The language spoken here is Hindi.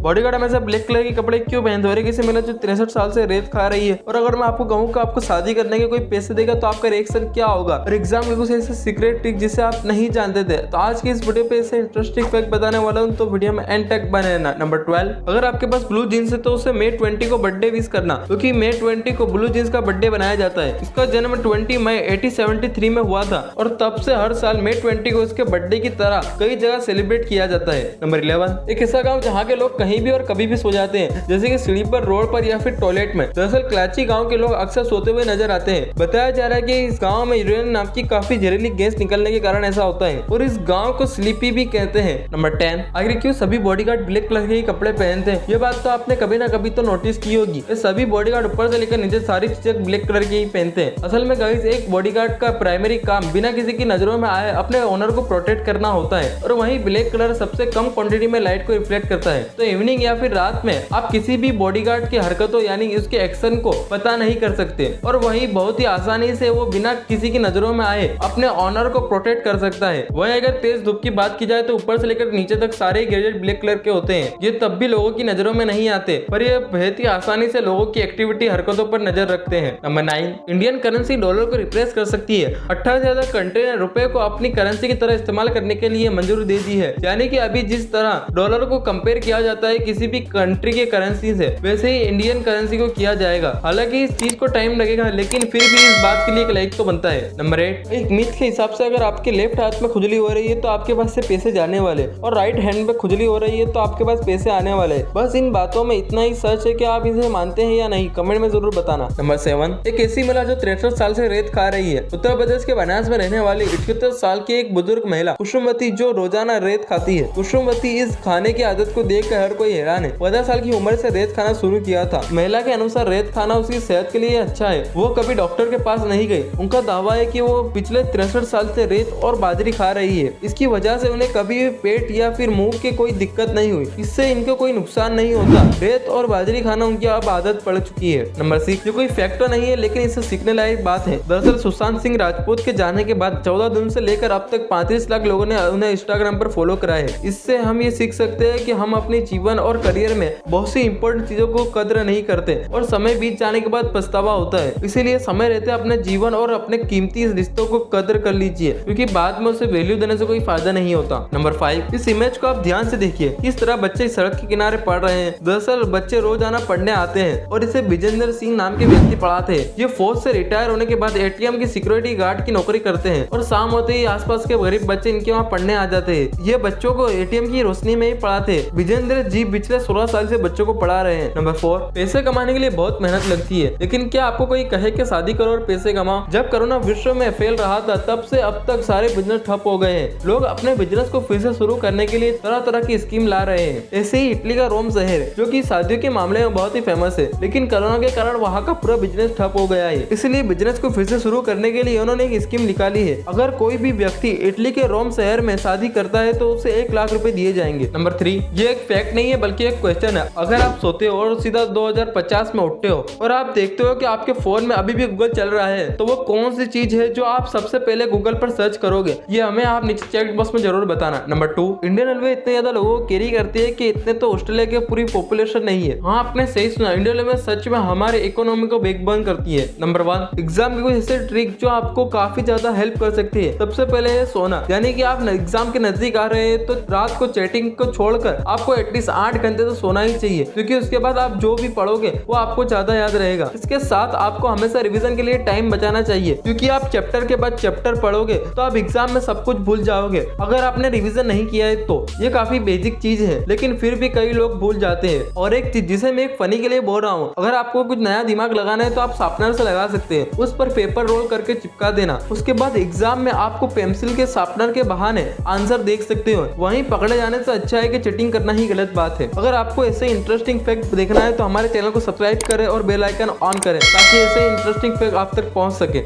बॉडीगार्ड हमेशा ब्लैक कलर के कपड़े क्यों पहनते हो? और किसी महिला जो 63 साल से रेत खा रही है और अगर मैं आपको कहूँ कि आपको शादी करने के कोई पैसे देगा तो आपका रिएक्शन क्या होगा? और एग्जाम के कुछ ऐसे सीक्रेट ट्रिक जिसे आप नहीं जानते थे। तो आज की इस वीडियो पे ऐसे इंटरेस्टिंग फैक्ट बताने वाला हूँ, तो वीडियो में एंड तक बने रहना। नंबर 12, अगर आपके पास ब्लू जीन्स है तो उसे मई 20 को बर्थडे विश करना, क्योंकि मई 20 को ब्लू जीन्स का बर्थडे बनाया जाता है। इसका जन्म 20 मई 1873 में हुआ था और तब से हर साल मई 20 को इसके बर्थडे की तरह कई जगह सेलिब्रेट किया जाता है। नंबर 11, एक ऐसा गाँव जहाँ के लोग कहीं भी और कभी भी सो जाते हैं, जैसे कि सीढ़ी पर, रोड पर या फिर टॉयलेट में। दरअसल कराची गाँव के लोग अक्सर सोते हुए नजर आते हैं। बताया जा रहा है कि इस गाँव में यूरेनियम नाम की काफी जहरीली गैस निकलने के कारण ऐसा होता है और इस गाँव को स्लीपी भी कहते हैं। नंबर 10, आखिर क्यों सभी बॉडीगार्ड ब्लैक कलर के कपड़े पहनते हैं? ये बात तो आपने कभी ना कभी तो नोटिस की होगी। ये सभी बॉडीगार्ड ऊपर से लेकर नीचे सारी चीजें ब्लैक कलर की ही पहनते हैं। असल में गाइस, एक बॉडीगार्ड का प्राइमरी काम बिना किसी की नजरों में आए अपने ओनर को प्रोटेक्ट करना होता है और वहीं ब्लैक कलर सबसे कम क्वांटिटी में लाइट को रिफ्लेक्ट करता है। तो इवनिंग या फिर रात में आप किसी भी बॉडीगार्ड की हरकतों यानी उसके एक्शन को पता नहीं कर सकते और वहीं बहुत ही आसानी से वो बिना किसी की नजरों में आए अपने ऑनर को प्रोटेक्ट कर सकता है। वहीं अगर तेज धूप की बात की जाए तो ऊपर से लेकर नीचे तक सारे गैजेट ब्लैक कलर के होते हैं। ये तब भी लोगों की नजरों में नहीं आते, पर ये बहुत ही आसानी से लोगों की एक्टिविटी हरकतों पर नजर रखते हैं। नंबर 9, इंडियन करेंसी डॉलर को रिप्लेस कर सकती है। 18 से ज्यादा कंट्री ने रुपए को अपनी करेंसी की तरह इस्तेमाल करने के लिए मंजूरी दे दी है। यानी कि अभी जिस तरह डॉलर को कंपेयर किया जाता है किसी भी कंट्री के करेंसी से, वैसे ही इंडियन करेंसी को किया जाएगा। हालांकि इस चीज को टाइम लगेगा, लेकिन फिर भी इस बात के लिए एक लाइक तो बनता है। नंबर 8, एक मिथ के हिसाब से अगर आपके लेफ्ट हाथ में खुजली हो रही है तो आपके पास से पैसे जाने वाले, और राइट हैंड में खुजली हो रही है तो आपके पास पैसे आने वाले। बस इन बातों में इतना ही सच है कि आप इसे मानते हैं या नहीं, कमेंट में जरूर बताना। नंबर 7, एक ऐसी महिला जो 63 साल से रेत खा रही है। उत्तर प्रदेश के बनास में रहने वाली 78 साल की एक बुजुर्ग महिला कुसुमवती जो रोजाना रेत खाती है। कुसुमवती इस खाने की आदत को देखकर हर कोई हैरान है। 15 साल की उम्र से रेत खाना शुरू किया था। महिला के अनुसार रेत खाना उसकी सेहत के लिए अच्छा है। वो कभी डॉक्टर के पास नहीं गई। उनका दावा है कि वो पिछले 63 साल से रेत और बाजरी खा रही है। इसकी वजह से उन्हें कभी भी पेट या फिर मुंह की कोई दिक्कत नहीं हुई। इससे इनको कोई नुकसान नहीं होता। रेत और बाजरी खाना उनकी अब आदत पड़ चुकी है। नंबर 6, ये कोई फैक्ट तो नहीं है, लेकिन इससे सीखने लायक बात है। दरअसल सुशांत सिंह राजपूत के जाने के बाद 14 दिन से लेकर अब तक 35 लाख लोगों ने उन्हें इंस्टाग्राम पर फॉलो करा है। इससे हम ये सीख सकते हैं कि हम अपने जीवन और करियर में बहुत सी इंपॉर्टेंट चीजों को कदर नहीं करते और समय बीत जाने के बाद पछतावा होता है। इसीलिए समय रहते अपने जीवन और अपने कीमती रिश्तों को कदर कर लीजिए, क्योंकि बाद में उसे वैल्यू देने से कोई फायदा नहीं होता। नंबर 5, इस इमेज को आप ध्यान से देखिए। किस तरह बच्चे सड़क के किनारे पढ़ रहे हैं। दरअसल बच्चे रोजाना पढ़ने आते हैं और इसे विजेंद्र सिंह नाम के व्यक्ति पढ़ाते हैं। ये फौज से रिटायर होने के बाद एटीएम की सिक्योरिटी गार्ड की नौकरी करते हैं और शाम होते ही आसपास के गरीब बच्चे इनके वहाँ पढ़ने आ जाते हैं। ये बच्चों को एटीएम की रोशनी में ही पढ़ाते हैं। विजेंद्र जी पिछले 16 साल से बच्चों को पढ़ा रहे हैं। नंबर 4, पैसे कमाने के लिए बहुत मेहनत लगती है, लेकिन क्या आपको कोई कहे कि शादी करो और पैसे कमाओ? जब कोरोना विश्व में फैल रहा था तब से अब तक सारे बिजनेस ठप हो गए हैं। लोग अपने बिजनेस को फिर से शुरू करने के लिए तरह तरह की स्कीम ला रहे हैं। ऐसे ही इटली का रोम शहर जो कि शादियों के मामले में बहुत ही फेमस है, लेकिन कोरोना के कारण वहाँ का पूरा बिजनेस ठप हो गया है। इसलिए बिजनेस को फिर से शुरू करने के लिए उन्होंने एक स्कीम निकाली है। अगर कोई भी व्यक्ति इटली के रोम शहर में शादी करता है तो उसे 1 लाख रुपए दिए जाएंगे। नंबर 3, ये एक फैक्ट नहीं है बल्कि एक क्वेश्चन है। अगर आप सोते हो और सीधा 2050 में उठते हो और आप देखते हो कि आपके फोन में अभी भी गूगल चल रहा है, तो वो कौन सी चीज है जो आप सबसे पहले गूगल पर सर्च करोगे? ये हमें आप नीचे चैट बॉक्स में जरूर बताना। नंबर 2, इंडियन रेलवे इतने ज्यादा लोगों को कैरी करती है कि इतने तो ऑस्ट्रेलिया की पूरी पॉपुलेशन नहीं है। हाँ, आपने सही सुना, इंडियन रेलवे सच में हमारे इकोनॉमी को बैकबोन करती है। नंबर 1, एग्जाम की कुछ ऐसे ट्रिक जो आपको काफी ज्यादा हेल्प कर सकती है। सबसे पहले है सोना, यानी कि आप एग्जाम के नजदीक आ रहे हैं तो रात को चैटिंग को छोड़कर आपको एटलीस्ट 8 घंटे तो सोना ही चाहिए, क्योंकि उसके बाद आप जो भी पढ़ोगे वो आपको ज्यादा याद रहेगा। इसके साथ आपको हमेशा रिवीजन के लिए टाइम बचाना चाहिए, क्योंकि आप चैप्टर के बाद चैप्टर पढ़ोगे तो आप एग्जाम में सब कुछ भूल जाओगे अगर आपने रिवीजन नहीं किया है तो। ये काफी बेसिक चीज है, लेकिन फिर भी कई लोग भूल जाते हैं। और एक चीज जिसे मैं एक फनी के लिए बोल रहा हूँ, अगर आपको कुछ नया दिमाग लगाना है तो आप शार्पनर से लगा सकते हैं। उस पर पेपर रोल करके चिपका देना। उसके बाद एग्जाम में आपको पेंसिल के शार्पनर के बहाने आंसर देख सकते हो। वहीं पकड़े जाने से अच्छा है कि चीटिंग करना ही गलत बात है। अगर आपको ऐसे इंटरेस्टिंग फैक्ट देखना है तो हमारे चैनल को सब्सक्राइब करें और बेल आइकन ऑन करें, ताकि ऐसे इंटरेस्टिंग फैक्ट आप तक पहुंच सके।